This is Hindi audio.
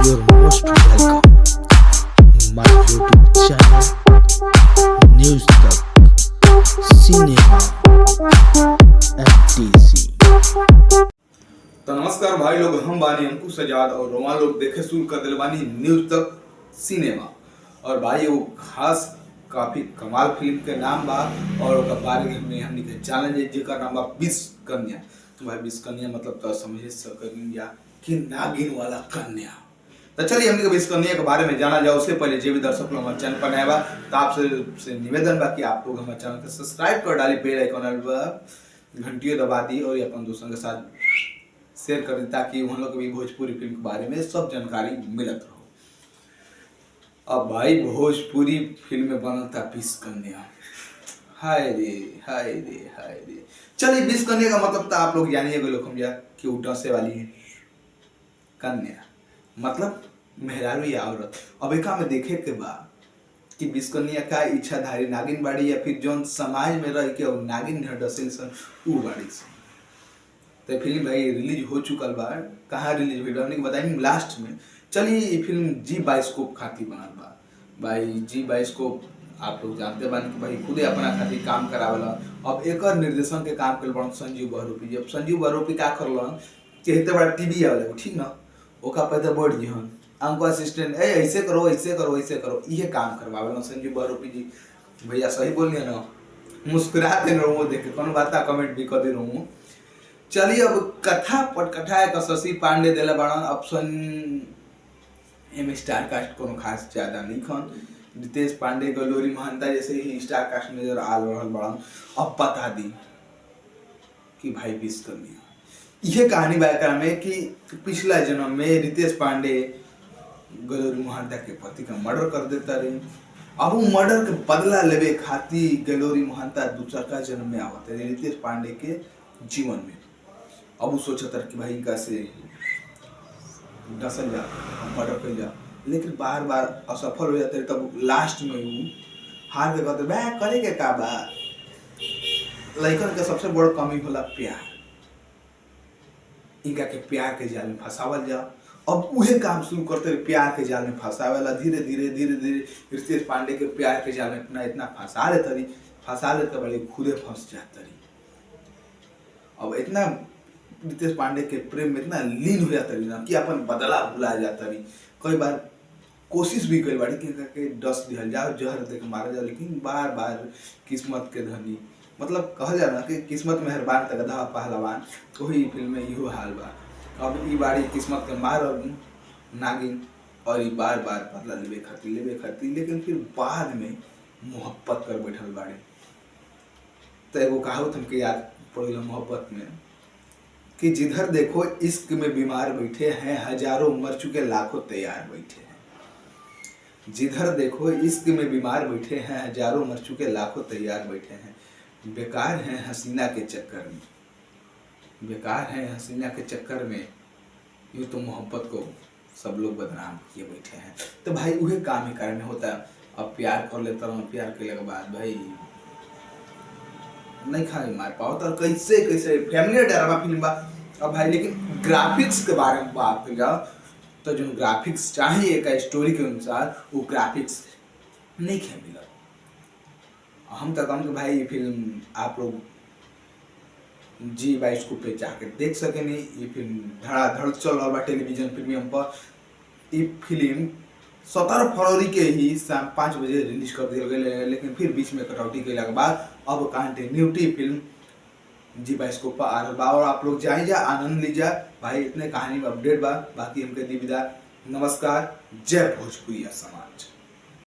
You're most welcome. My YouTube channel News तक सिनेमा FTC। तो नमस्कार भाई लोग, हम बानी अंकुश आजाद और रोमा लोग देखे शुरू कर दिल बानी न्यूज तक सिनेमा। और भाई वो खास काफी कमाल फिल्म के नाम बा और ओकर बारे में हमनी के चैलेंज है जेकर नाम बा 20 कन्या। भाई 20 कन्या मतलब तो समझ सकनी या कि नागिन वाला कन्या। तो चलिए हमने 20 कन्या के बारे में जाना जाओ। उससे पहले जो भी दर्शक लोग हमारे चैनल पर नए बा तो आपसे निवेदन बा कि आप लोग हमारे चैनल को सब्सक्राइब कर डाली, बेल आइकन घंटियों दबा दी और अपन दोस्तों के साथ शेयर कर दी ताकि उन लोग को भी भोजपुरी फिल्म के बारे में सब जानकारी मिलत रहो। अब भाई भोजपुरी फिल्म में बनल था 20 कन्या। हाय रे हाय रे हाय रे। चलिए 20 कन्या का मतलब तो आप लोग जानिए लोग कि वो डसे वाली है कन्या मतलब मेहरारू या औरत। अब एक में देखे के बाद कि 20 कन्या का इच्छाधारी नागिन बाड़ी या फिर जौन समाज में रह के नागिन डसल सन ऊ बाड़ी सन। तो फिल्म भाई रिलीज हो चुकल बा। कहाँ रिलीज हुई हमने बताई लास्ट में। चलिए ये फिल्म जी बाइस्कोप खातिर बनल बा। भाई जी बाइस्कोप आप लोग जानते बानी कि भाई खुदे अपना खातिर काम करावला। अब एक निर्देशन के काम कर बन संजीव बहरूपी। जब संजीव बहरूपी का करलन कि इतने बड़ा टीवी आवेला ठीक ना ओका पे बढ़ जीवन अंको असिस्टेंट ऐसे करो ऐसे करो ऐसे करो ये काम करवावेला संजीव बहरूपी जी। भैया सही बोलिए ना, मुस्कुराते रहो देख के कौन बात कमेंट भी कर दे रहूँ। चलिए अब कथा पटकथा एक शशि पांडे दिला बड़न ऑप्शन एम स्टार कास्ट कोनो खास ज्यादा नहीं खन। रितेश पांडे गलोरी महंता जैसे ही स्टार कास्ट नजर आ रहल बड़न। अब बता दी कि भाई 20 कन्या यह कहानी बायका में कि पिछला जन्म में रितेश पांडे गलोरी महंता के पति का मर्डर कर देता रहे। अब वो मर्डर के बदला लेवे खातिर गलोरी महंता दूसरा का जन्म में आवत है रितेश पांडे के जीवन में। अब वो सोचता कि भाई कैसे डसल जा मर्डर कर जा, लेकिन बार बार असफल हो जाते। तब लास्ट में वो हार के कहते मैं करे के का बा। लड़कन के सबसे बड़ कमी होला प्यार। इनका के प्यार के जाल में फंसावल जा। अब उहे काम शुरू करते रहे प्यार के जाल में फंसावेला। धीरे धीरे धीरे धीरे रितेश पांडे के प्यार के जाल में इतना इतना फंसा लेते बड़े खुदे फंस जाते रही। अब इतना रितेश पांडे के प्रेम में इतना लीन हो जाता रही ना कि अपन बदला भुला जाता रही। कई बार कोशिश भी कई बाड़ी कि डस दिहल जाओ जहर देख मारा जाओ, लेकिन बार बार किस्मत के धनी मतलब कहल जा ना कि किस्मत मेहरबान त गधा पहलवान। वही फिल्म में इहो हाल बा। अब ई बाड़ी किस्मत के मार नागिन और ई बार बार बदला लेवे खातिर लेकिन फिर बाद में मोहब्बत कर बैठल बाड़ी। तो एगो कहावत हमके याद पड़ेला मोहब्बत में कि जिधर देखो इश्क में बीमार बैठे हैं हजारों मर चुके लाखों तैयार बैठे हैं। जिधर देखो इश्क में बीमार बैठे हैं हजारों मर चुके लाखों तैयार बैठे हैं। बेकार हैं हसीना के चक्कर में, बेकार हैं हसीना के चक्कर में यूँ तो मोहब्बत को सब लोग बदनाम किए बैठे हैं। तो भाई वही काम ही कारण होता है। अब प्यार कर लेता हूँ, प्यार करने के बाद भाई नहीं खाने मार पाओ तो कैसे कैसे फैमिली डरावा फिल्म बा। अब भाई लेकिन ग्राफिक्स के बारे में बात कर जाओ तो जो ग्राफिक्स चाहिए एक स्टोरी के अनुसार वो ग्राफिक्स नहीं खे मिला। हम तो कहूँ कि भाई ये फिल्म आप लोग जी बाइस्कोप पे जाकर देख सके। नहीं ये फिल्म धड़ाधड़ चल रहा टेलीविजन प्रीमियम पर। ये फिल्म 17 फरवरी के ही शाम 5 बजे रिलीज कर दिया गया, लेकिन फिर बीच में कटौती के बाद अब कंटिन्यूटी फिल्म जी बाइस्कोप पर आ रहा बा। और आप लोग जाए जा आनंद लीजा भाई। इतने कहानी में अपडेट बा। बाकी हमके दी विदा। नमस्कार, जय भोजपुरी समाज।